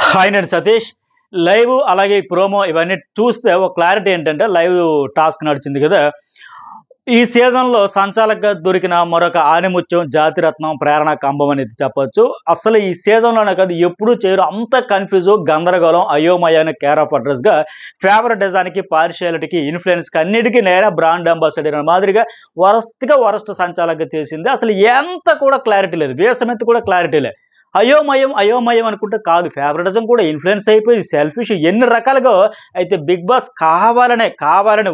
Hi నేను Satish. Live అలాగే promo ఇవన్నీ చూస్తే ఒక క్లారిటీ ఏంటంటే లైవ్ టాస్క్ నడిచింది కదా! ఈ సీజన్‌లో సంచాలకుగా దొరికిన మరొక ఆణిముత్యం, జాతిరత్నం, ప్రేరణ కంబం అనేది చెప్పొచ్చు. అస్సలు ఈ సీజన్‌లోనే కాదు ఎప్పుడూ చేయరు. అంత కన్‌ఫ్యూజు, గందరగోళం, అయోమయాన్ని కేర్ ఆఫ్ అడ్రెస్‌గా ఫేవరెటిజానికి, పార్షియాలిటీకి, ఇన్‌ఫ్లుయెన్స్‌కి అన్నిటికి నేనే బ్రాండ్ అంబాసిడర్ అనే మాదిరిగా వరస్ట్ సంచాలకుగా చేసింది. అసలు ఎంత కూడా క్లారిటీ లేదు. బేసమెత్తు కూడా క్లారిటీ లేదు. అయోమయం అనుకుంటే కాదు. ఫేవరెటిజం కూడా ఇన్‌ఫ్లుయెన్స్ అయిపోయి, సెల్ఫిష్ ఎన్ని రకాలుగా అయితే 'బిగ్ బాస్' కావాలని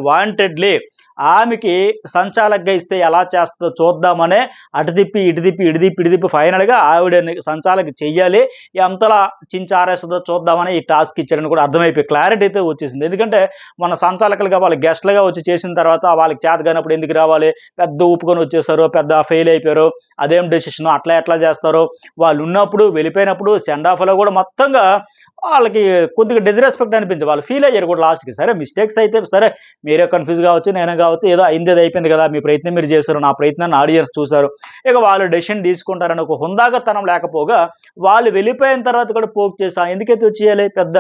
వాంటెడ్‌లీ ఆమెకి సంచాలకుగా ఇస్తే ఎలా చేస్తదో చూద్దామనే అటు తిప్పి, ఇటు తిప్పి ఫైనల్‌గా ఆవిడని సంచాలక చెయ్యాలి. ఎంతలా చించారేస్తదో చూద్దామని ఈ టాస్క్ ఇచ్చారని కూడా అర్థమైపోయి క్లారిటీ అయితే వచ్చేసింది. ఎందుకంటే మన సంచాలకులుగా వాళ్ళు గెస్ట్‌లుగా వచ్చి చేసిన తర్వాత వాళ్ళకి చేత కానప్పుడు ఎందుకు రావాలి? పెద్ద ఊపుకొని వచ్చేసారు. పెద్ద ఫెయిల్ అయిపోయారు. అదేం డెసిషను అట్లా ఎట్లా చేస్తారు? వాళ్ళున్నప్పుడు, వెళ్ళిపోయినప్పుడు సెండ్ ఆఫ్‌లో కూడా మొత్తంగా వాళ్ళకి కొద్దిగా డిస్‌రెస్పెక్ట్ అనిపించి వాళ్ళు ఫీల్ అయ్యారు కూడా లాస్ట్‌కి. సరే మిస్టేక్స్ అయితే సరే మీరే కన్‌ఫ్యూజ్ కావచ్చు, నేనే కావచ్చు. ఏదో అయిందేదో అయిపోయింది కదా! మీ ప్రయత్నం మీరు చేశారు. నా ప్రయత్నాన్ని ఆడియన్స్ చూసారు. ఇక వాళ్ళు డెసిషన్ తీసుకుంటారని ఒక హుందాగతనం లేకపోగా వాళ్ళు వెళ్ళిపోయిన తర్వాత కూడా పోక్ చేసి ఎందుకైతే వచ్చేయాలి పెద్ద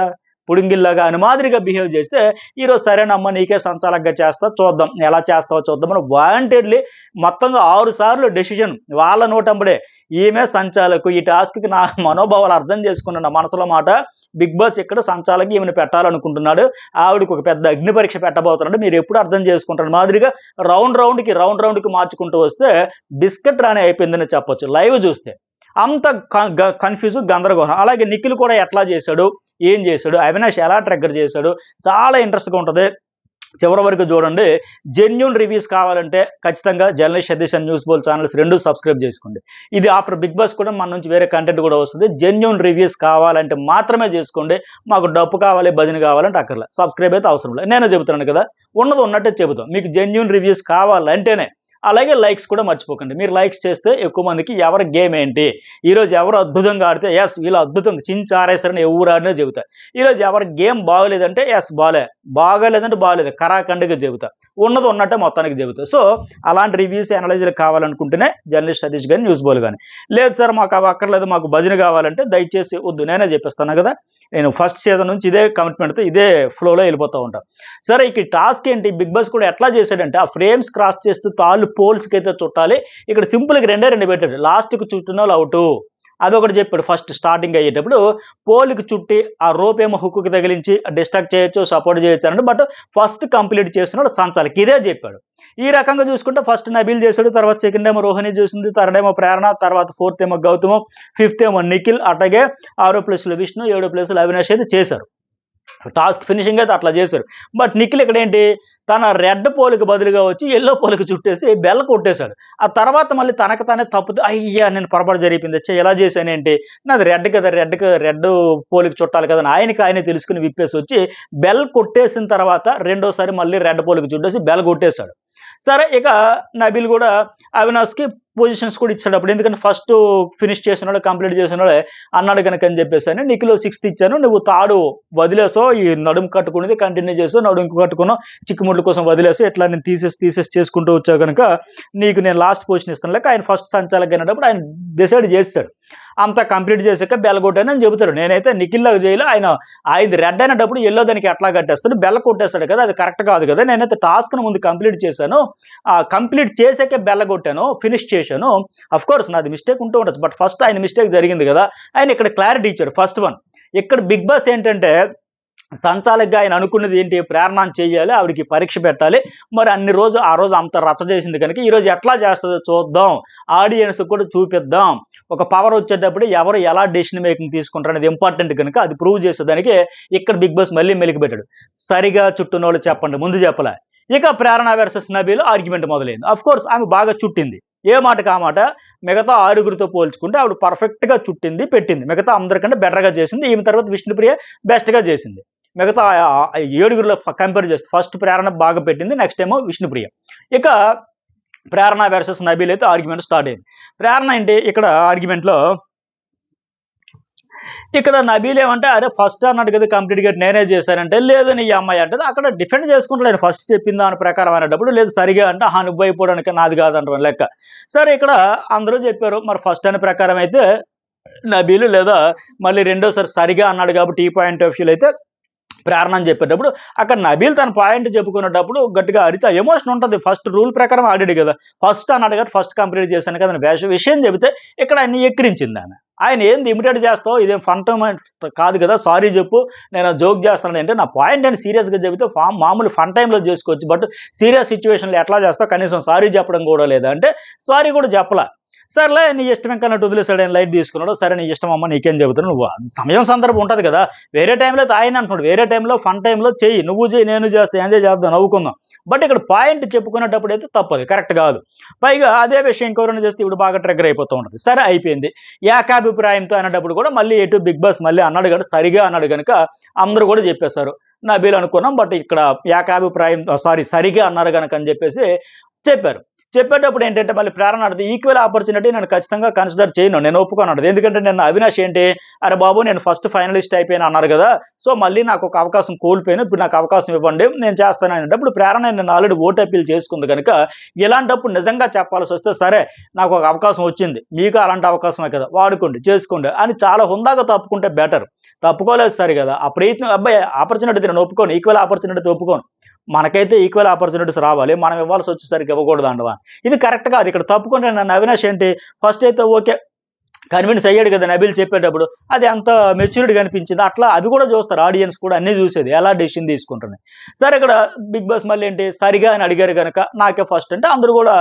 పుడింగిల్లాగా అని మాదిరిగా బిహేవ్ చేస్తే ఈరోజు సరేనమ్మా నీకే సంచాలకుగా చేస్తా చూద్దాం. ఎలా చేస్తావో చూద్దామని వాంటెడ్‌లీ మొత్తంగా 6 సార్లు డెసిషన్ వాళ్ళ నోటెంబడే ఈమె సంచాలకు. ఈ టాస్క్‌కి నా మనోభావాలు అర్థం చేసుకున్న నా మనసులో మాట 'బిగ్ బాస్' ఇక్కడ సంచాలకి ఈమెను పెట్టాలనుకుంటున్నాడు. ఆవిడకి ఒక పెద్ద అగ్ని పరీక్ష పెట్టబోతున్నాడు. మీరెప్పుడు అర్థం చేసుకుంటారు మాదిరిగా రౌండ్‌కి మార్చుకుంటూ వస్తే బిస్కెట్ రాణి అయిపోయిందని చెప్పొచ్చు లైవ్ చూస్తే. అంత కన్‌ఫ్యూజు, గందరగోళం. అలాగే నిఖిల్ కూడా ఎట్లా చేశాడు? ఏం చేశాడు? అవినాష్ ఎలా ట్రిగ్గర్ చేశాడు? చాలా ఇంట్రెస్ట్‌గా ఉంటది. చివరి వరకు చూడండి. జెన్యూన్ రివ్యూస్ కావాలంటే ఖచ్చితంగా journalist Satish and news Bol channels 2 subscribe చేసుకోండి. ఇది ఆఫ్టర్ 'బిగ్ బాస్' కూడా మన నుంచి వేరే కంటెంట్ కూడా వస్తది. జెన్యూన్ రివ్యూస్ కావాలంటే మాత్రమే చేసుకోండి. మాకు డప్పు కావాలి, భజన కావాలంటే అక్కర్లే. సబ్స్క్రైబ్ అయితే అవసరం లేదు. నేనే చెబుతున్నాను కదా! ఉన్నది ఉన్నట్టే చెబుతాం. మీకు జెన్యూన్ రివ్యూస్ కావాలంటేనే. అలాగే లైక్స్ కూడా మర్చిపోకండి. మీరు లైక్స్ చేస్తే ఎక్కువ మందికి ఎవరి గేమ్ ఏంటి? ఈరోజు ఎవరు అద్భుతంగా ఆడితే యెస్ వీళ్ళు అద్భుతంగా చించారేశారని ఎవరు ఆడినా చెబుతా. ఈరోజు ఎవరి గేమ్ బాగోలేదంటే యెస్ బాగోలేదంటే బాగోలేదు. కరాఖండిగా చెబుతా. ఉన్నది ఉన్నట్టే మొత్తానికి చెబుతా. సో అలాంటి రివ్యూస్, అనలైజ్‌లు కావాలనుకుంటేనే జర్నలిస్ట్ సతీష్ గాని, న్యూస్ బోల్ గాని. లేదు సార్ మాకు అవి అక్కర్లేదు మాకు భజన కావాలంటే దయచేసి వద్దు. నేనే చెప్పేస్తాను కదా! నేను ఫస్ట్ సీజన్ నుంచి ఇదే కమిట్మెంట్‌తో ఇదే ఫ్లోలో వెళ్ళిపోతూ ఉంటా. సరే ఇక ఈ టాస్క్ ఏంటి? 'బిగ్ బాస్' కూడా ఎట్లా చేశాడంటే ఆ ఫ్రేమ్స్ క్రాస్ చేస్తూ తాళ్ళు పోల్స్‌కైతే చుట్టాలి. ఇక్కడ సింపుల్‌గా రెండే 2 పెట్టాడు. లాస్ట్‌కి చుట్టినోళ్ళు ఔటు. అదొకటి చెప్పాడు ఫస్ట్ స్టార్టింగ్ అయ్యేటప్పుడు. పోల్‌కి చుట్టి ఆ రోప్ ఏమో హుక్‌కి తగిలించి డిస్ట్రాక్ట్ చేయొచ్చు, సపోర్ట్ చేయొచ్చు అన్నాడు. బట్ ఫస్ట్ కంప్లీట్ చేసినోడు సంచాలక్. ఇదే చెప్పాడు. ఈ రకంగా చూసుకుంటే ఫస్ట్ నబీల్ చేశాడు. తర్వాత సెకండ్ ఏమో రోహిణి చేసింది. థర్డ్ ఏమో ప్రేరణ. తర్వాత ఫోర్త్ ఏమో గౌతము. ఫిఫ్త్ ఏమో నిఖిల్. అట్లాగే 6 ప్లేస్‌లో విష్ణు, 7 ప్లేస్‌లో అవినాష్ అయితే చేశారు. టాస్క్ ఫినిషింగ్ అయితే అట్లా చేశారు. బట్ నిఖిల్ ఇక్కడేంటి తన రెడ్ పోల్‌కి బదులుగా వచ్చి యెల్లో పోల్‌కి చుట్టేసి బెల్ కొట్టేశాడు. ఆ తర్వాత మళ్ళీ తనకు తానే తప్పుతో అయ్యా! నేను పొరపాటు జరిగిపోయింది. ఛే! ఇలా చేశానేంటి? నాది రెడ్ కదా! రెడ్ పోల్‌కి చుట్టాలి కదా! అని ఆయనకి ఆయనే తెలుసుకొని విప్పేసొచ్చి బెల్ కొట్టేసిన తర్వాత రెండోసారి మళ్ళీ రెడ్ పోల్‌కి చుట్టేసి బెల్ కొట్టేశాడు. సరే ఇక నబీల్ కూడా అవినాష్‌కి పొజిషన్స్ కూడా ఇచ్చాడు అప్పుడు. ఎందుకంటే ఫస్ట్ ఫినిష్ చేసినోడే, కంప్లీట్ చేసినోడే అన్నాడు గనుక అని చెప్పేసని నిఖిల్ 6th ఇచ్చాను. నువ్వు తాడు వదిలేసావు. ఈ నడుము కట్టుకునేది కంటిన్యూ చేసావు. నడుము కట్టుకున్నావు. చిక్కుముడ్ల కోసం వదిలేసావు. ఇట్లా నేను తీసేసి చేసుకుంటూ వచ్చావు గనుక నీకు నేను లాస్ట్ పొజిషన్ ఇస్తాను. లేక ఆయన ఫస్ట్ సంచాలకుగా అయినప్పుడు ఆయన డిసైడ్ చేసేసాడు. అంతా కంప్లీట్ చేసాక బెల్ కొట్టానని చెబుతాడు. నేనైతే నిఖిల్‌లాగా చేయలే. ఆయనది రెడ్ అయినప్పుడు యెల్లో దానికి ఎట్లా కట్టేస్తాడు? బెల్ కొట్టేస్తాడు కదా! అది కరెక్ట్ కాదు కదా! నేనైతే టాస్క్‌ని ముందు కంప్లీట్ చేశాను. కంప్లీట్ చేసాకే బెల్ కొట్టాను. ఫినిష్ చేశాను. ఆఫ్‌కోర్స్ నాది మిస్టేక్ ఉంటూ ఉండొచ్చు. బట్ ఫస్ట్ ఆయన మిస్టేక్ జరిగింది కదా! ఆయన ఇక్కడ క్లారిటీ ఇచ్చాడు ఫస్ట్ వన్. ఇక్కడ 'బిగ్ బాస్' ఏంటంటే సంచాలకుగా ఆయన అనుకున్నది ఏంటి? ప్రేరణను చేయాలి. ఆవిడకి పరీక్ష పెట్టాలి. మరి ఆ రోజు అంత రచ్చ చేసింది కనుక ఈరోజు ఎట్లా చేస్తదో చూద్దాం. ఆడియన్స్‌కి కూడా చూపిద్దాం. ఒక పవర్ వచ్చేటప్పుడు ఎవరు ఎలా డెసిషన్ మేకింగ్ తీసుకుంటారనేది ఇంపార్టెంట్ కనుక అది ప్రూవ్ చేసేదానికి ఇక్కడ 'బిగ్ బాస్' మళ్ళీ మెలికి పెట్టాడు. సరిగా చుట్టునోళ్ళు చెప్పండి. ముందు చెప్పలే. ఇక ప్రేరణ వర్సెస్ నబీల్ ఆర్గ్యుమెంట్ మొదలైంది. ఆఫ్‌కోర్స్ ఆమె బాగా చుట్టింది. ఏ మాటకి ఆ మాట. మిగతా 6గురితో పోల్చుకుంటే ఆవిడ పర్ఫెక్ట్‌గా చుట్టింది, పెట్టింది. మిగతా అందరికంటే బెటర్‌గా చేసింది. ఈమె తర్వాత విష్ణుప్రియ బెస్ట్‌గా చేసింది. మిగతా 7గురిలో కంపేర్ చేస్తే ఫస్ట్ ప్రేరణ బాగా పెట్టింది. నెక్స్ట్ ఏమో విష్ణుప్రియ. ఇక ప్రేరణ వర్సెస్ నబీల్ అయితే ఆర్గ్యుమెంట్ స్టార్ట్ అయింది. ప్రేరణ ఏంటి ఇక్కడ ఆర్గ్యుమెంట్‌లో ఇక్కడ నబీల్ ఏమంటే అరే ఫస్ట్ అన్నాడు కదా కంప్లీట్‌గా నేనే చేశానంటే, లేదు నీ అమ్మాయి అంటది. అక్కడ డిఫెండ్ చేసుకుంటాడు ఆయన ఫస్ట్ చెప్పిన దాని ప్రకారం అనేటప్పుడు, లేదు సరిగా అంటే నువ్వు అయిపోవడానికి నాది కాదంటాం లెక్క. సరే ఇక్కడ అందరూ చెప్పారు. మరి ఫస్ట్ అని ప్రకారం అయితే నబీలు లేదా మళ్ళీ రెండోసారి సరిగా అన్నాడు కాబట్టి ఈ పాయింట్ ఆఫ్ వ్యూలో అయితే ప్రేరణ అని చెప్పేటప్పుడు అక్కడ నబీల్ తన పాయింట్ చెప్పుకునేటప్పుడు గట్టిగా అరితే ఎమోషన్ ఉంటుంది. ఫస్ట్ రూల్ ప్రకారం ఆడాడు కదా, ఫస్ట్ అన్నాడు కాబట్టి ఫస్ట్ కంప్లీట్ చేశాను కదా అని విషయం చెబితే ఇక్కడ ఆయన ఎక్కిరించింది ఆమె. ఆయన ఏంది ఇమిటేట్ చేస్తావు, ఇదేం ఫన్ టైం కాదు కదా, సారీ చెప్పు, నేను జోక్ చేస్తాను అంటే నా పాయింట్ అని సీరియస్గా చెబితే మామూలు ఫన్ టైంలో చేసుకోవచ్చు, బట్ సీరియస్ సిచ్యువేషన్లో ఎట్లా చేస్తావు, కనీసం సారీ చెప్పడం కూడా లేదా అంటే సారీ కూడా చెప్పలా. సర్లే నీ ఇష్టం ఇంకా అన్నట్టు వదిలేసాడు, ఆయన లైట్ తీసుకున్నాడు. సరే నీ ఇష్టం అమ్మ, నీకేం చెబుతున్నావు, నువ్వు సమయం సందర్భం ఉంటుంది కదా, వేరే టైంలో అయితే ఆయన అంటున్నాడు, వేరే టైంలో ఫన్ టైంలో చెయ్యి, నువ్వు చెయ్యి నేను చేస్తా, ఎంజాయ్ చేద్దాం, నవ్వుకుందాం. బట్ ఇక్కడ పాయింట్ చెప్పుకునేటప్పుడు అయితే తప్పదు, కరెక్ట్ కాదు. పైగా అదే విషయం ఇంకెవరైనా చేస్తే ఇప్పుడు బాగా ట్రిగ్గర్ అయిపోతూ ఉంటుంది. సరే అయిపోయింది. ఏకాభిప్రాయంతో అనేటప్పుడు కూడా మళ్ళీ ఎటు బిగ్ బాస్ మళ్ళీ అన్నాడు కనుక, సరిగా అన్నాడు కనుక అందరూ కూడా చెప్పేశారు. నబీల్ అనుకున్నాం, బట్ ఇక్కడ ఏకాభిప్రాయం సరిగా అన్నారు కనుక అని చెప్పేసి చెప్పారు. చెప్పేటప్పుడు ఏంటంటే మళ్ళీ ప్రేరణ అడితే ఈక్వల్ ఆపర్చునిటీ నేను ఖచ్చితంగా కన్సిడర్ చేయను, నేను ఒప్పుకోను. ఎందుకంటే నేను అవినాష్ ఏంటి, అరే బాబు నేను ఫస్ట్ ఫైనలిస్ట్ అయిపోయాను అన్నారు కదా, సో మళ్ళీ నాకు ఒక అవకాశం కోల్పోయాను, ఇప్పుడు నాకు అవకాశం ఇవ్వండి నేను చేస్తాను అనేటప్పుడు ప్రేరణ నేను ఆల్రెడీ ఓట్ అప్పీల్ చేసుకుంది కనుక ఇలాంటప్పుడు నిజంగా చెప్పాల్సి వస్తే సరే నాకు ఒక అవకాశం వచ్చింది, మీకు అలాంటి అవకాశమే కదా, వాడుకోండి చేసుకోండి అని చాలా హుందాగా తప్పుకుంటే బెటర్. తప్పుకోలేదు సరి కదా, ఆ ప్రయత్నం అబ్బాయి ఆపర్చునిటీ నేను ఒప్పుకోను, ఈక్వల్ ఆపర్చునిటీ ఒప్పుకోను, మనకైతే ఈక్వల్ ఆపర్చునిటీస్ రావాలి, మనం ఇవ్వాల్సి వచ్చేసరికి ఇవ్వకూడదు అంటవా, ఇది కరెక్ట్ కాదు. ఇక్కడ తప్పుకుంటే నన్ను అవినాష్ ఏంటి ఫస్ట్ అయితే ఓకే కన్విన్స్ అయ్యాడు కదా నబీల్ చెప్పేటప్పుడు, అది అంత మెచ్యూరిటీ కనిపించింది. అట్లా అది కూడా చూస్తారు ఆడియన్స్ కూడా, అన్నీ చూసేది ఎలా డెసిషన్ తీసుకుంటుంది. సరే ఇక్కడ బిగ్ బాస్ మళ్ళీ ఏంటి సరిగా అని అడిగారు కనుక నాకే ఫస్ట్ అంటే అందరూ కూడా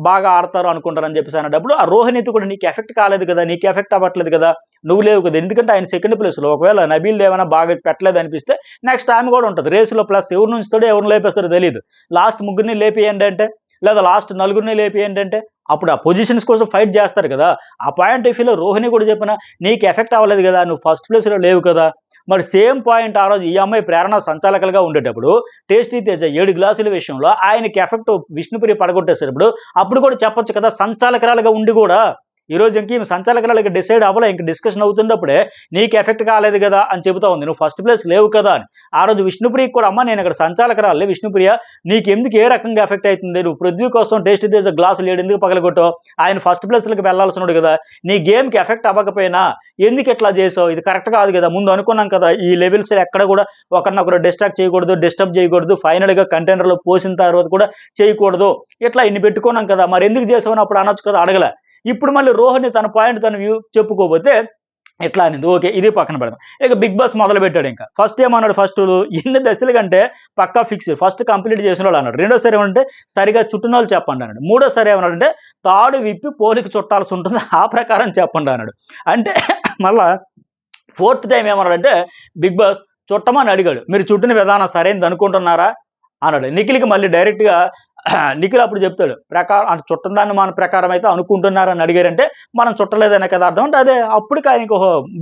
బాగా ఆడతారు అనుకుంటారని చెప్పేసి అనేటప్పుడు ఆ రోహిణితో కూడా నీకు ఎఫెక్ట్ కాలేదు కదా, నీకు ఎఫెక్ట్ అవ్వట్లేదు కదా, నువ్వు లేవు కదా, ఎందుకంటే ఆయన సెకండ్ ప్లేస్లో, ఒకవేళ నబీల్ ఏమైనా బాగా పెట్టలేదు అనిపిస్తే నెక్స్ట్ టైం కూడా ఉంటుంది రేసులో, ప్లస్ ఎవరు నుంచుతాడో ఎవరిని లేపేస్తారో తెలియదు, లాస్ట్ ముగ్గురిని లేపేయండి అంటే లేదా లాస్ట్ నలుగురిని లేపేయండి అంటే అప్పుడు ఆ పొజిషన్స్ కోసం ఫైట్ చేస్తారు కదా. ఆ పాయింట్ ఆఫ్ వ్యూలో రోహిణి కూడా చెప్పిన నీకు ఎఫెక్ట్ అవ్వలేదు కదా, నువ్వు ఫస్ట్ ప్లేస్లో లేవు కదా. మరి సేమ్ పాయింట్ ఆ రోజు ఈ అమ్మాయి ప్రేరణ సంచాలకులుగా ఉండేటప్పుడు టేస్టీ తేజ 7 గ్లాసుల విషయంలో ఆయనకి ఎఫెక్ట్ విష్ణుప్రియ పడగొట్టేసేటప్పుడు అప్పుడు కూడా చెప్పొచ్చు కదా, సంచాలకురాలుగా ఉండి కూడా ఈ రోజు ఇంక ఈమె సంచాలకురాలుగా డిసైడ్ అవ్వలే, ఇంక డిస్కషన్ అవుతున్నప్పుడే నీకు ఎఫెక్ట్ కాలేదు కదా అని చెబుతా ఉంది, నువ్వు ఫస్ట్ ప్లేస్ లేవు కదా అని. ఆ రోజు విష్ణుప్రియకి కూడా అమ్మ నేను ఇక్కడ సంచాలకురాలే విష్ణుప్రియ, నీకు ఎందుకు ఏ రకంగా ఎఫెక్ట్ అవుతుంది, నువ్వు పృథ్వీ కోసం టేస్టీ తేజ గ్లాసులు 7 ఎందుకు పగలగొట్టావు, ఆయన ఫస్ట్ ప్లేస్లకు వెళ్లాల్సినాడు కదా, నీ గేమ్కి ఎఫెక్ట్ అవ్వకపోయినా ఎందుకు ఇట్లా చేసావు, ఇది కరెక్ట్ కాదు కదా. ముందు అనుకున్నాం కదా ఈ లెవెల్స్ ఎక్కడ కూడా ఒకరినొకరు డిస్ట్రాక్ట్ చేయకూడదు, డిస్టర్బ్ చేయకూడదు, ఫైనల్గా కంటైనర్లో పోసిన తర్వాత కూడా చేయకూడదు, ఇట్లా ఇన్ని పెట్టుకున్నాం కదా, మరి ఎందుకు చేసావని అప్పుడు అనొచ్చు కదా, అడగలే. ఇప్పుడు మళ్ళీ రోహిణి తన పాయింట్ తన వ్యూ చెప్పుకోకపోతే ఎట్లా అనేది ఓకే, ఇది పక్కన పెడదాం. ఇక బిగ్ బాస్ మొదలు పెట్టాడు. ఇంకా ఫస్ట్ ఏమన్నాడు, ఫస్ట్ ఎన్ని దశలు కంటే పక్కా ఫిక్స్, ఫస్ట్ కంప్లీట్ చేసిన వాళ్ళు అన్నాడు. రెండోసారి ఏమంటే సరిగా చుట్టిన వాళ్ళు చెప్పండి అన్నాడు. మూడోసారి ఏమన్నాడంటే తాడు విప్పి పోలిక చుట్టాల్సి ఉంటుంది, ఆ ప్రకారం చెప్పండి అన్నాడు. అంటే మళ్ళా ఫోర్త్ టైం ఏమన్నాడంటే బిగ్ బాస్ చుట్టమని అడిగాడు, మీరు చుట్టిన విధానం సరైనది అనుకుంటున్నారా అన్నాడు. నిఖిల్కి మళ్ళీ డైరెక్ట్గా నిఖిల్ అప్పుడు చెప్తాడు ప్రకారం అంటే చుట్టం దాన్ని మన ప్రకారం అయితే అనుకుంటున్నారని అడిగారంటే మనం చుట్టలేదనే కదా అర్థం అంటే అదే అప్పుడు ఆయనకు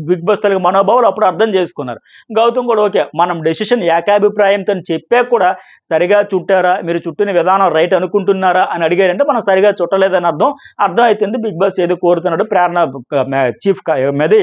బిగ్ బాస్ తెలుగు మనోభావాలు అప్పుడు అర్థం చేసుకున్నారు. గౌతమ్ కూడా ఓకే మనం డెసిషన్ ఏకాభిప్రాయంతో చెప్పే కూడా సరిగా చుట్టారా, మీరు చుట్టిన విధానం రైట్ అనుకుంటున్నారా అని అడిగారంటే మనం సరిగా చుట్టలేదని అర్థం అవుతుంది. బిగ్ బాస్ ఏదో కోరుతున్నాడు, ప్రేరణ చీఫ్ మీది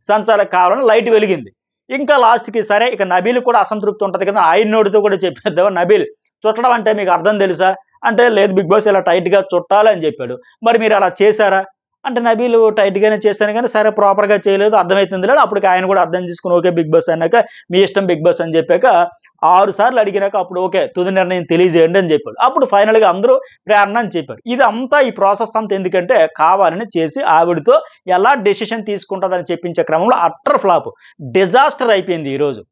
సంచాలక కావాలని లైట్ వెలిగింది. ఇంకా లాస్ట్కి సరే ఇక నబీల్ కూడా అసంతృప్తి ఉంటుంది కదా, ఆయన నోటితో కూడా చెప్పేద్దాం, నబీల్ చుట్టడం అంటే మీకు అర్థం తెలుసా అంటే లేదు బిగ్ బాస్ ఇలా టైట్గా చుట్టాలి అని చెప్పాడు, మరి మీరు అలా చేశారా అంటే నబీలు టైట్గానే చేశాను కానీ సరే ప్రాపర్గా చేయలేదు, అర్థమవుతుంది లేదు. అప్పటికి ఆయన కూడా అర్థం చేసుకుని ఓకే బిగ్ బాస్ అన్నాక మీ ఇష్టం బిగ్ బాస్ అని చెప్పాక 6 సార్లు అడిగినాక అప్పుడు ఓకే తుది నిర్ణయం తెలియజేయండి అని చెప్పాడు. అప్పుడు ఫైనల్గా అందరూ ప్రేరణ అని చెప్పారు. ఇది అంతా ఈ ప్రాసెస్ అంతా ఎందుకంటే కావాలని చేసి ఆవిడతో ఎలా డెసిషన్ తీసుకుంటుందని చెప్పించే క్రమంలో అట్టర్ ఫ్లాప్ డిజాస్టర్ అయిపోయింది ఈరోజు.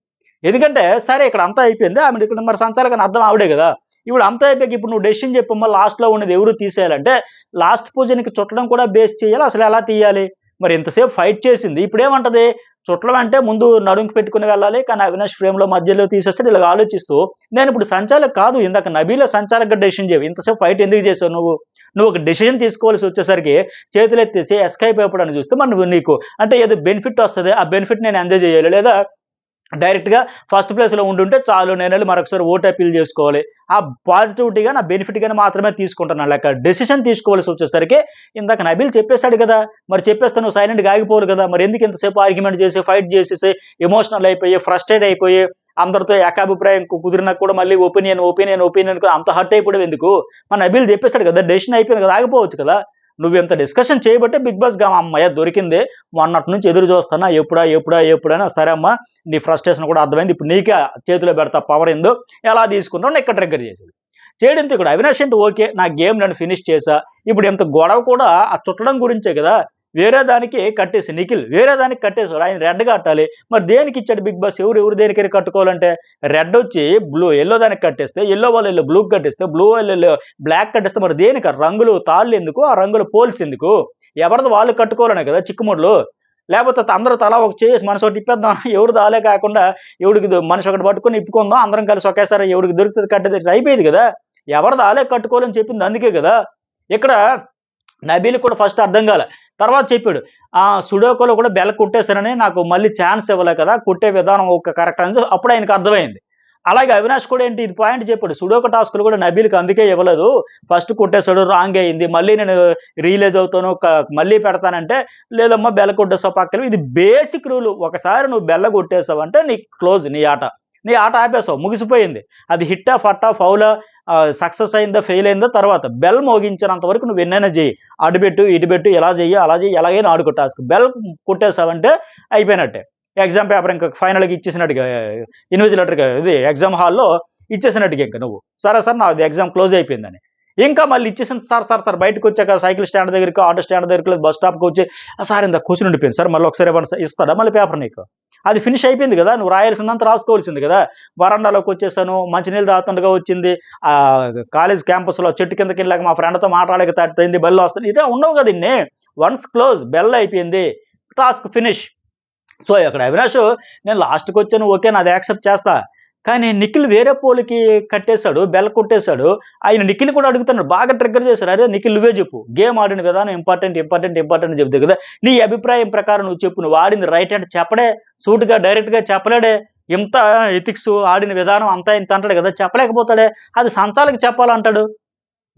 ఎందుకంటే సరే ఇక్కడ అంతా అయిపోయింది, ఆమె ఇక్కడ మరి సంచాలకని అర్థం ఆవిడే కదా, ఇప్పుడు అంతా అయిపోయాక ఇప్పుడు నువ్వు డెసిషన్ చెప్పమ్మా లాస్ట్లో ఉన్నది ఎవరు తీసేయాలంటే లాస్ట్ పూజనికి చుట్టడం కూడా బేస్ చేయాలి, అసలు ఎలా తీయాలి, మరి ఇంతసేపు ఫైట్ చేసింది ఇప్పుడు ఏమంటది చుట్టడం అంటే ముందు నడుంకి పెట్టుకుని వెళ్ళాలి, కానీ అవినాష్ ఫ్రేమ్లో మధ్యలో తీసేస్తే ఇలా ఆలోచిస్తూ నేను ఇప్పుడు సంచాలక్ కాదు ఇందాక నబీలో సంచాలక డెసిషన్ చేయవు, ఇంతసేపు ఫైట్ ఎందుకు చేసావు నువ్వు ఒక డెసిషన్ తీసుకోవాల్సి వచ్చేసరికి చేతులు ఎత్తేసి ఎస్కైప్ అయిపోవడానికి చూస్తే మరి నువ్వు నీకు అంటే ఏదో బెనిఫిట్ వస్తుంది, ఆ బెనిఫిట్ నేను ఎంజాయ్ చేయాలి, లేదా డైరెక్ట్గా ఫస్ట్ ప్లేస్లో ఉంటుంటే చాలు నేను వెళ్ళి మరొకసారి ఓటు అప్పీల్ చేసుకోవాలి, ఆ పాజిటివిటీగా నా బెనిఫిట్గానే మాత్రమే తీసుకుంటున్నాను. లేక డెసిషన్ తీసుకోవాల్సి వచ్చేసరికి ఇందాక నబీల్ చెప్పేశాడు కదా, మరి చెప్పేస్తే నువ్వు సైలెంట్గా ఆగిపోవాలి కదా, మరి ఎందుకు ఇంతసేపు ఆర్గ్యుమెంట్ చేసి ఫైట్ చేసేసి ఎమోషనల్ అయిపోయి ఫ్రస్ట్రేట్ అయిపోయి అందరితో ఏకాభిప్రాయం కుదిరినా కూడా మళ్ళీ ఒపీనియన్ అంత హర్ట్ అయిపోవడం ఎందుకు, మన నబీల్ చెప్పేశాడు కదా డెసిషన్ అయిపోయింది కదా ఆగిపోవచ్చు కదా, నువ్వు ఇంత డిస్కషన్ చేయబట్టే బిగ్ బాస్ గా అమ్మయ్య దొరికింది, మొన్నటి నుంచి ఎదురు చూస్తున్నా ఎప్పుడా ఎప్పుడా ఎప్పుడైనా, సరే అమ్మా నీ ఫ్రస్ట్రేషన్ కూడా అర్థమైంది, ఇప్పుడు నీకే చేతిలో పెడతా పవర్ ఏందో ఎలా తీసుకుంటావు ఇక్కడ ట్రిగ్గర్ చేసేది. చేయడంతో ఇక్కడ అవినాష్ అంటే ఓకే నా గేమ్ నేను ఫినిష్ చేశా, ఇప్పుడు ఇంత గొడవ కూడా ఆ చుట్టడం గురించే కదా, వేరే దానికి కట్టేసి నిఖిల్ వేరే దానికి కట్టేసాడు, ఆయన రెడ్ కట్టాలి, మరి దేనికి ఇచ్చాడు బిగ్ బాస్, ఎవరు దేనికైనా కట్టుకోవాలంటే, రెడ్ వచ్చి బ్లూ ఎల్లో దానికి కట్టేస్తే, ఎల్లో వాళ్ళు ఎల్లో బ్లూకి కట్టేస్తే, బ్లూ వాళ్ళు బ్లాక్ కట్టేస్తే, మరి దేనికి రంగులు తాళ్ళు ఎందుకు, ఆ రంగులు పోల్స్ ఎందుకు, ఎవరిది వాళ్ళు కట్టుకోవాలనే కదా చిక్కుముడులు. లేకపోతే అందరూ తలా ఒక చేసి మనసు ఒకటి ఇప్పేద్దాం, ఎవరు దాలే కాకుండా ఎవడికి మనిషి ఒకటి పట్టుకొని ఇప్పుకుందాం, అందరం కలిసి ఒకేసారి ఎవడికి దొరుకుతుంది కట్టేది అయిపోయేది కదా, ఎవరిది ఆలే కట్టుకోవాలని చెప్పింది అందుకే కదా. ఇక్కడ నబీల్ కూడా ఫస్ట్ అర్థం కాలే, తర్వాత చెప్పాడు సుడోకోలో కూడా బెల్ల కుట్టేశారని, నాకు మళ్ళీ ఛాన్స్ ఇవ్వలే కదా, కుట్టే విధానం ఒక కరెక్ట్ అని అప్పుడు ఆయనకు అర్థమైంది. అలాగే అవినాష్ కూడా ఏంటి ఇది పాయింట్ చెప్పాడు, సుడోకో టాస్కులు కూడా నబీల్కి అందుకే ఇవ్వలేదు, ఫస్ట్ కుట్టేశాడు రాంగ్ అయింది, మళ్ళీ నేను రిలీజ్ అవుతాను మళ్ళీ పెడతానంటే, లేదమ్మా బెల్ల కొట్టేసావు పక్కన, ఇది బేసిక్ రూల్, ఒకసారి నువ్వు బెల్ల కొట్టేసావంటే నీ క్లోజ్, నీ ఆట ఆపేసావు, ముగిసిపోయింది, అది హిట్టా ఫట్టా ఫౌలా సక్సెస్ అయిందా ఫెయిల్ అయిందా తర్వాత, బెల్ మోగించినంత వరకు నువ్వు ఎన్నైనా చెయ్యి, అటుబెట్టు ఇటుబెట్టు ఎలా చెయ్యి అలా చెయ్యి, ఎలాగైనా ఆడుకో టాస్క్, బెల్ కొట్టేసావంటే అయిపోయినట్టే. ఎగ్జామ్ పేపర్ ఇంకా ఫైనల్గా ఇచ్చేసినట్టుగా, ఇన్విజిలేటర్గా ఇది ఎగ్జామ్ హాల్లో ఇచ్చేసినట్టుగా ఇంకా నువ్వు, సరే సార్ నాది ఎగ్జామ్ క్లోజ్ అయిపోయిందని, ఇంకా మళ్ళీ ఇచ్చేసింది సార్ బయటకు వచ్చాక సైకిల్ స్టాండ్ దగ్గరికి ఆటో స్టాండ్ దగ్గరికి బస్ స్టాప్కి వచ్చి, సార్ ఇంత కూర్చుని ఉండిపోయింది సార్, మళ్ళీ ఒకసారి ఇస్తాడా మళ్ళీ పేపర్ నీకు, అది ఫినిష్ అయిపోయింది కదా, నువ్వు రాయాల్సిందంతా రాసుకోవాల్సింది కదా. వరండాలోకి వచ్చేసాను, మంచినీళ్ళు తాగుతుండగా వచ్చింది, కాలేజ్ క్యాంపస్లో చెట్టు కిందకి వెళ్ళాక మా ఫ్రెండ్తో మాట్లాడక తట్టింది, బెల్ వస్తుంది, ఇదే ఉండవు కదా ఇన్ని, వన్స్ క్లోజ్ బెల్ అయిపోయింది, టాస్క్ ఫినిష్. సో ఇక్కడ అవినాష్ నేను లాస్ట్కి వచ్చాను ఓకే నాది యాక్సెప్ట్ చేస్తా, కానీ నిఖిల్ వేరే పోలికి కట్టేశాడు, బెల్ కొట్టేశాడు, ఆయన నిఖిల్ కూడా అడుగుతున్నాడు, బాగా ట్రిగ్గర్ చేశారు, అరే నిఖిల్ నువ్వే చెప్పు, గేమ్ ఆడిన విధానం ఇంపార్టెంట్ చెప్తే కదా, నీ అభిప్రాయం ప్రకారం నువ్వు చెప్పు, నువ్వు ఆడింది రైట్ అంటే చెప్పడే, సూటుగా డైరెక్ట్గా చెప్పలేడే, ఇంత ఎథిక్స్ ఆడిన విధానం అంతా ఇంత అంటాడు కదా, చెప్పలేకపోతాడే, అది సంచాలకి చెప్పాలంటాడు.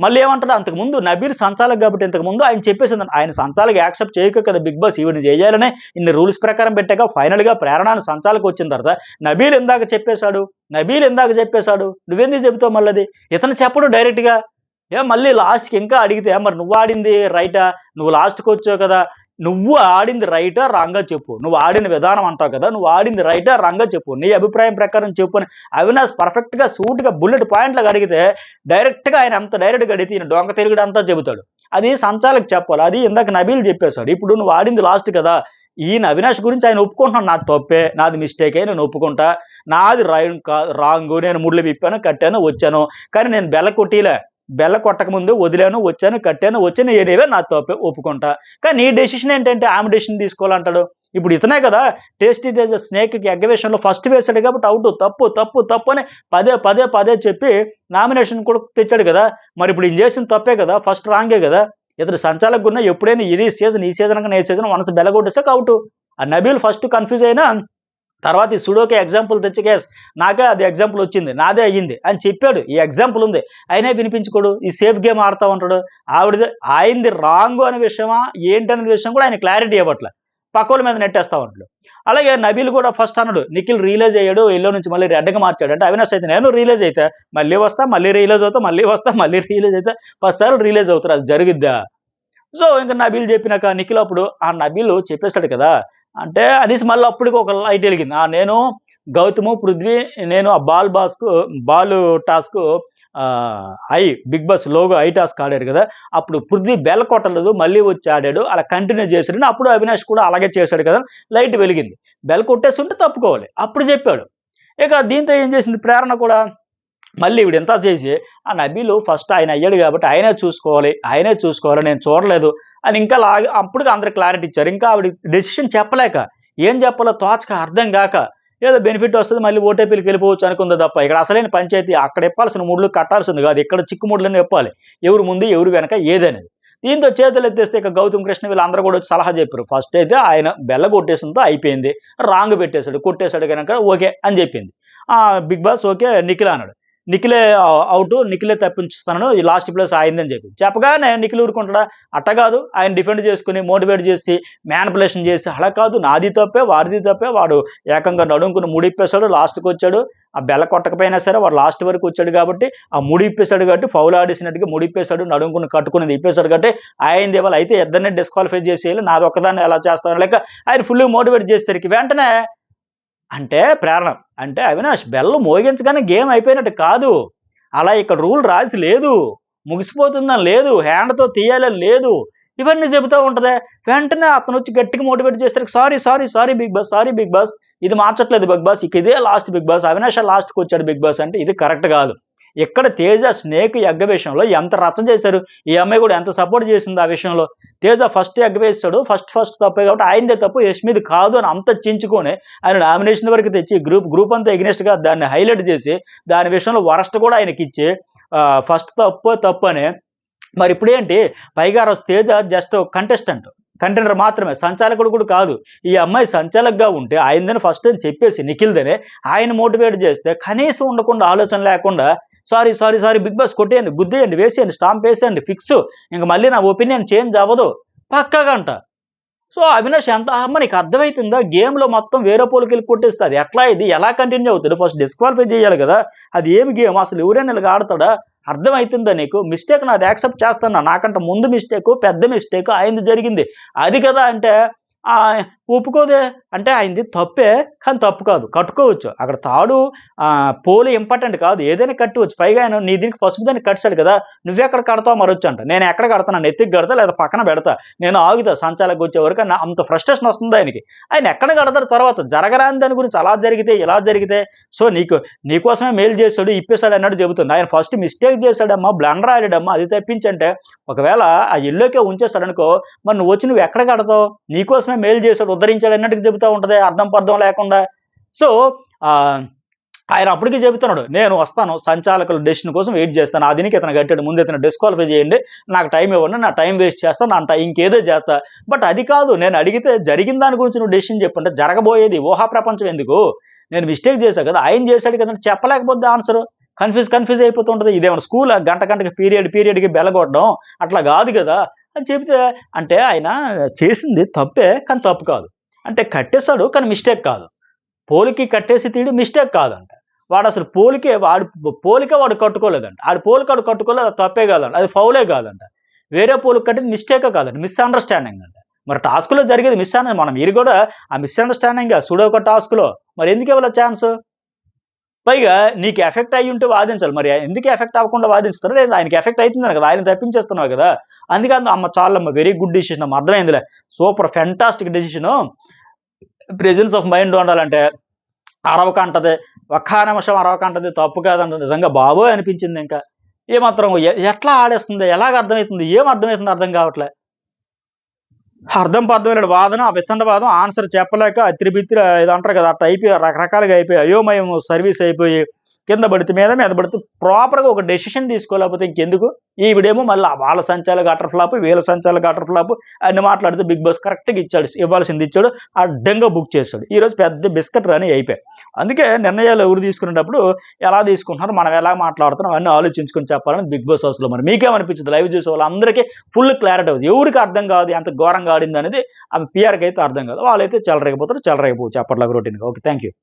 మళ్ళీ ఏమంటాడు, అంతకుముందు నబీల్ సంచాలక్ కాబట్టి ఇంతకుముందు ఆయన చెప్పేసింది, ఆయన సంచాలకి యాక్సెప్ట్ చేయక కదా బిగ్ బాస్ ఈవిని చేయాలనే ఇన్ని రూల్స్ ప్రకారం పెట్టాక ఫైనల్గా ప్రేరణాన్ని సంచాలకు వచ్చిన తర్వాత నబీల్ ఎందాక చెప్పేశాడు, నువ్వెందుకు చెబుతావు మళ్ళీ, ఇతను చెప్పడు డైరెక్ట్గా, మళ్ళీ లాస్ట్కి ఇంకా అడిగితే మరి నువ్వు ఆడింది రైటా, నువ్వు లాస్ట్కి వచ్చావు కదా, నువ్వు ఆడింది రైటా రాంగా చెప్పు, నువ్వు ఆడిన విధానం అంటావు కదా, నువ్వు ఆడింది రైటా రాంగా చెప్పు, నీ అభిప్రాయం ప్రకారం చెప్పు అని అవినాష్ పర్ఫెక్ట్గా సూట్గా బుల్లెట్ పాయింట్లకు అడిగితే, డైరెక్ట్గా ఆయన అంత డైరెక్ట్గా అడిగితే ఈయన డొంక తిరుగుడు అంతా చెబుతాడు, అది సంచాలకు చెప్పాలి, అది ఇందాక నబీల్ చెప్పేశాడు, ఇప్పుడు నువ్వు ఆడింది లాస్ట్ కదా, ఈయన అవినాష్ గురించి ఆయన ఒప్పుకుంటున్నాడు, నాది తప్పే నాది మిస్టేకే నేను ఒప్పుకుంటా, నాది రాంగు, నేను ముళ్ళు విప్పాను కట్టాను వచ్చాను, కానీ నేను బెల్ల కొట్టకముందు వదిలాను వచ్చాను కట్టాను ఏదేవే నా తప్పే ఒప్పుకుంటా, కానీ నీ డెసిషన్ ఏంటంటే ఆమె డెసిషన్ తీసుకోవాలంటాడు. ఇప్పుడు ఇతనే కదా టేస్టీ తేజ స్నేక్కి ఎగ్గవేషన్లో ఫస్ట్ వేశాడు కాబట్టి అవుట్, తప్పు అని పదే చెప్పి నామినేషన్ కూడా తెచ్చాడు కదా, మరి ఇప్పుడు ఈయన చేసిన తప్పే కదా, ఫస్ట్ రాంగే కదా, ఇతడు సంచాలకు ఉన్న ఎప్పుడైనా ఈ సీజన్ కన్నా ఏ సీజన్ వన్స్ బెల్లగొట్టేసాక అవుట్. ఆ నబీల్ ఫస్ట్ కన్ఫ్యూజ్ అయినా తర్వాత ఈ సుడోకే ఎగ్జాంపుల్ తెచ్చి కేస్ నాకే అది ఎగ్జాంపుల్ వచ్చింది నాదే అయ్యింది అని చెప్పాడు, ఈ ఎగ్జాంపుల్ ఉంది అయినా వినిపించుకోడు, ఈ సేఫ్ గేమ్ ఆడుతూ ఉంటాడు, ఆయనది రాంగ్ అనే విషయమా ఏంటనే విషయం కూడా ఆయన క్లారిటీ ఇవ్వట్లే, పక్కల మీద నెట్టేస్తా ఉంటాడు. అలాగే నబీల్ కూడా ఫస్ట్ అన్నాడు నిఖిల్ రిలీజ్ అయ్యాడు ఎల్లో నుంచి మళ్ళీ రెడ్గా మార్చాడు అంటే, అవినాష్ అయితే నేను రిలీజ్ అయితే మళ్ళీ వస్తా మళ్ళీ రిలీజ్ అవుతా మళ్ళీ రిలీజ్ అయితే 10 సార్లు రిలీజ్ అవుతారు, అది జరిగిద్దా. సో ఇంకా నబీల్ చెప్పినాక నిఖిల్ అప్పుడు ఆ నబీల్ చెప్పేశాడు కదా అంటే అనేసి మళ్ళీ అప్పటికి ఒక లైట్ వెలిగింది, నేను గౌతము పృథ్వీ నేను ఆ ball task Bigg Boss logo task ఆడారు కదా, అప్పుడు పృథ్వీ బెల్ కొట్టలేదు మళ్ళీ వచ్చి ఆడాడు, అలా కంటిన్యూ చేశాడు, అప్పుడు అవినాష్ కూడా అలాగే చేశాడు కదా, లైట్ వెలిగింది, బెల్ కొట్టేస్తుంటే తప్పుకోవాలి అప్పుడు చెప్పాడు. ఇక దీంతో ఏం చేసింది ప్రేరణ కూడా మళ్ళీ ఇవిడ ఎంత చేసి ఆ నబీలు ఫస్ట్ ఆయన అయ్యాడు కాబట్టి ఆయనే చూసుకోవాలి నేను చూడలేదు అని ఇంకా అప్పటికి అందరు క్లారిటీ ఇచ్చారు, ఇంకా ఆవిడ డెసిషన్ చెప్పలేక ఏం చెప్పాలో తోచక అర్థం కాక ఏదో బెనిఫిట్ వస్తుంది మళ్ళీ ఓటీపీలకు వెళ్ళిపోవచ్చు అనుకుంది తప్ప, ఇక్కడ అసలైన పంచాయతీ అక్కడ ఇప్పాల్సిన ముళ్ళు కట్టాల్సింది కాదు, ఇక్కడ చిక్కు ముళ్ళని ఇప్పాలి, ఎవరు ముందు ఎవరు వెనక ఏదనేది. దీంతో చేతులు ఎత్తేస్తే ఇక గౌతమ్ కృష్ణ వీళ్ళందరూ కూడా వచ్చి సలహా చెప్పారు, ఫస్ట్ అయితే ఆయన బెల్ల కొట్టేసిందో అయిపోయింది, రాంగ్ కొట్టేశాడు కనుక ఓకే అని చెప్పింది బిగ్ బాస్, ఓకే నిఖిల్ అన్నాడు. నిఖిలే అవుట్, నిఖిలే తప్పించుస్తాను, ఈ లాస్ట్ ప్లేస్ ఆయిందని చెప్పగానే నిఖిల్ ఊరుకుంటాడా? అట్ట కాదు, ఆయన డిఫెండ్ చేసుకుని మోటివేట్ చేసి మ్యానిపులేషన్ చేసి అలా కాదు, నాది తప్పే వాడిది తప్పే, వాడు ఏకంగా నడుముకుని ముడిప్పేశాడు, లాస్ట్కి వచ్చాడు, ఆ బెల్ల కొట్టకపోయినా సరే వాడు లాస్ట్ వరకు వచ్చాడు కాబట్టి ఆ ముడి ఇప్పేశాడు కాబట్టి ఫౌల్ ఆడేసినట్టుగా ముడిప్పేశాడు, నడుముకుని కట్టుకునేది ఇప్పేశాడు కాబట్టి ఆయన ఇవ్వాలి, అయితే ఇద్దరిని డిస్క్వాలిఫై చేసేయాలి, నాది ఒక్కదాన్ని ఎలా చేస్తాను లేక ఆయన ఫుల్గా మోటివేట్ చేసేసరికి వెంటనే అంటే ప్రేరణ అంటే అవినాష్ బెల్లు మోగించగానే గేమ్ అయిపోయినట్టు కాదు, అలా ఇక్కడ రూల్ రాసి లేదు, ముగిసిపోతుందని లేదు, హ్యాండ్తో తీయాలని లేదు, ఇవన్నీ చెబుతూ ఉంటదే. వెంటనే అతను వచ్చి గట్టిగా మోటివేట్ చేస్తారు, sorry sorry sorry Bigg Boss, sorry Bigg Boss, ఇది మార్చట్లేదు బిగ్ బాస్, ఇక ఇదే లాస్ట్ బిగ్ బాస్, అవినాష్ లాస్ట్కి వచ్చాడు బిగ్ బాస్ అంటే ఇది కరెక్ట్ కాదు. ఇక్కడ తేజ స్నేక్ ఎగ్గ విషయంలో ఎంత రచ్చ చేశారు, ఈ అమ్మాయి కూడా ఎంత సపోర్ట్ చేసింది ఆ విషయంలో. తేజ ఫస్ట్ ఎగ్గ వేస్తాడు, ఫస్ట్ తప్పే కాబట్టి ఆయనదే తప్పు, యష్మిది కాదు అని అంత చించుకొని ఆయన నామినేషన్ వరకు తెచ్చి గ్రూప్ అంతా ఎగ్నెస్ట్గా దాన్ని హైలైట్ చేసి దాని విషయంలో వరస్ట్ కూడా ఆయనకి ఇచ్చి ఫస్ట్ తప్పు అని. మరి ఇప్పుడేంటి, పైగా తేజ జస్ట్ కంటెండర్ మాత్రమే, సంచాలకుడు కూడా కాదు. ఈ అమ్మాయి సంచాలకుగా ఉంటే ఆయనదని ఫస్ట్ అని చెప్పేసి నిఖిల్దనే ఆయన మోటివేట్ చేస్తే కనీసం ఉండకుండా ఆలోచన లేకుండా sorry sorry sorry Bigg Boss కొట్టేయండి, గుద్దేయండి, వేసేయండి, స్టాంప్ వేసేయండి, ఫిక్స్, ఇంక మళ్ళీ నా ఒపీనియన్ చేంజ్ అవ్వదు పక్కగా అంట. సో అవినాష్ ఎంత అమ్మ నీకు అర్థమవుతుందా, గేమ్లో మొత్తం వేరే పోలికెళ్ళి కొట్టేస్తుంది, ఎట్లా ఇది ఎలా కంటిన్యూ అవుతుంది, ఫస్ట్ డిస్క్వాలిఫై చేయాలి కదా, అది ఏమి గేమ్ అసలు, ఎవరైనా ఇలాగ ఆడతాడా, అర్థమవుతుందా నీకు, మిస్టేక్ నాది యాక్సెప్ట్ చేస్తాను, నాకంటే ముందు మిస్టేక్ పెద్ద మిస్టేక్ అయింది జరిగింది అది కదా అంటే ఒప్పుకోదే, అంటే అయింది తప్పే కానీ తప్పు కాదు, కట్టుకోవచ్చు అక్కడ తాడు పోలు ఇంపార్టెంట్ కాదు, ఏదైనా కట్టుకోవచ్చు, పైగా ఆయన నీ దీనికి పసుపు దాన్ని కట్టాడు కదా, నువ్వెక్కడ కడతావు మరొచ్చు అంట, నేను ఎక్కడ కడతాను, నెత్తికి కడతా లేదా పక్కన పెడతా, నేను ఆగుతా సంచాలకు వచ్చే వరకు అంత ఫ్రస్ట్రేషన్ వస్తుంది ఆయనకి, ఆయన ఎక్కడ కడతారు తర్వాత జరగరాని దాని గురించి అలా జరిగితే ఇలా జరిగితే. సో నీకోసమే మెయిల్ చేశాడు ఇప్పేశాడు అన్నట్టు చెబుతుంది, ఆయన ఫస్ట్ మిస్టేక్ చేశాడమ్మా, బ్లండర్ ఆడాడమ్మా, అది తప్పించంటే ఒకవేళ ఆ ఇల్లుకే ఉంచేస్తాడు అనుకో, మరి నువ్వు వచ్చి నువ్వు ఎక్కడ కడతావు, నీకోసమే మెయిల్ చేశాడు ఉద్ధరించాడు అన్నట్టుగా చెబుతూ ఉంటుంది అర్థం పర్థం లేకుండా. సో ఆయన అప్పటికి చెబుతున్నాడు, నేను వస్తాను సంచాలకుల డెసిషన్ కోసం వెయిట్ చేస్తాను, ఆ దీనికి ఇతను కట్టాడు, ముందు ఇతను డిస్క్వాలిఫై చేయండి, నాకు టైం ఇవ్వండి, నా టైం వేస్ట్ చేస్తాను, నా టైం ఇంకేదో చేస్తా, బట్ అది కాదు, నేను అడిగితే జరిగిన దాని గురించి నువ్వు డెసిషన్ చెప్పంటే జరగబోయేది ఊహా ప్రపంచం ఎందుకు, నేను మిస్టేక్ చేశాను కదా, ఆయన చేశాడు కదా చెప్పలేకపోతే ఆన్సర్ కన్ఫ్యూజ్ అయిపోతుంటుంది, ఇదేమన్నా స్కూల్ గంటకి పీరియడ్కి బెల్లగొట్టడం అట్లా కాదు కదా అని చెబితే, అంటే ఆయన చేసింది తప్పే కానీ తప్పు కాదు, అంటే కట్టేశాడు కానీ మిస్టేక్ కాదు, పోలికి కట్టేసి తీయడం మిస్టేక్ కాదంట, వాడు అసలు పోలికే వాడు కట్టుకోలేదంట, ఆడు పోలికాడు కట్టుకోలేదు, అది తప్పే కాదంట, అది ఫౌలే కాదంట, వేరే పోలికి కట్టింది మిస్టేకే కాదంట, మిస్అండర్స్టాండింగ్ అంట. మరి టాస్క్లో జరిగేది మిస్అండర్స్టాండింగ్, మనం మీరు కూడా ఆ మిస్అండర్స్టాండింగ్ సుడోక టాస్క్లో మరి ఎందుకు ఇవ్వాలి ఛాన్స్, పైగా నీకు ఎఫెక్ట్ అయ్యి ఉంటే వాదించాలి, మరి ఎందుకు ఎఫెక్ట్ అవ్వకుండా వాదిస్తారు, లేదా ఆయనకి ఎఫెక్ట్ అవుతుంది కదా, ఆయన తప్పించేస్తున్నావు కదా, అందుకని అమ్మ చాలమ్మ వెరీ గుడ్ డిసిషన్ అమ్మ, అర్థమైందిలే, super fantastic decision, presence of mind ఉండాలంటే అరవకంటది, ఒక్క నిమిషం అరవకంటది తప్పు కాదంట, నిజంగా బాబోయ్ అనిపించింది, ఇంకా ఏమాత్రం ఎట్లా ఆడేస్తుంది, ఎలాగ అర్థమవుతుంది, ఏం అర్థమవుతుంది అర్థం కావట్లే, అర్థం పర్థమైన వాదన వితండ వాదం ఆన్సర్ చెప్పలేక అతిరిబిత్తిరి ఇది అంటారు కదా అట్లా అయిపోయి రకరకాలుగా అయిపోయి అయోమయం సర్వీస్ అయిపోయి కింద పడితే మీద పడితే ప్రాపర్గా ఒక డెసిషన్ తీసుకోలేకపోతే ఇంకెందుకు, ఈవిడేమో మళ్ళీ వాళ్ళ సంచాలకు అటర్ ఫ్లాప్, వీళ్ళ సంచాలకు అటర్ ఫ్లాప్ అన్ని మాట్లాడితే బిగ్ బాస్ కరెక్ట్గా ఇచ్చాడు, ఇవ్వాల్సింది ఇచ్చాడు, అడ్డంగా బుక్ చేశాడు, ఈరోజు పెద్ద బిస్కెట్ రాని అయిపోయాయి. అందుకే నిర్ణయాలు ఎవరు తీసుకునేటప్పుడు ఎలా తీసుకుంటున్నారు, మనం ఎలా మాట్లాడుతున్నాం అన్నీ ఆలోచించుకొని చెప్పాలని బిగ్ బాస్ హౌస్లో. మరి మీకేమనిపించింది, లైవ్ చూసే వాళ్ళందరికీ ఫుల్ క్లారిటీ అవుతుంది, ఎవరికి అర్థం కాదు ఎంత ఘోరంగా ఆడింది అనేది, ఆమె పిఆర్కి అయితే అర్థం కాదు, వాళ్ళైతే చెలరేగిపోతారు, చెలరేగిపోవచ్చు అప్పట్లో రొటీన్గా. Okay, thank you.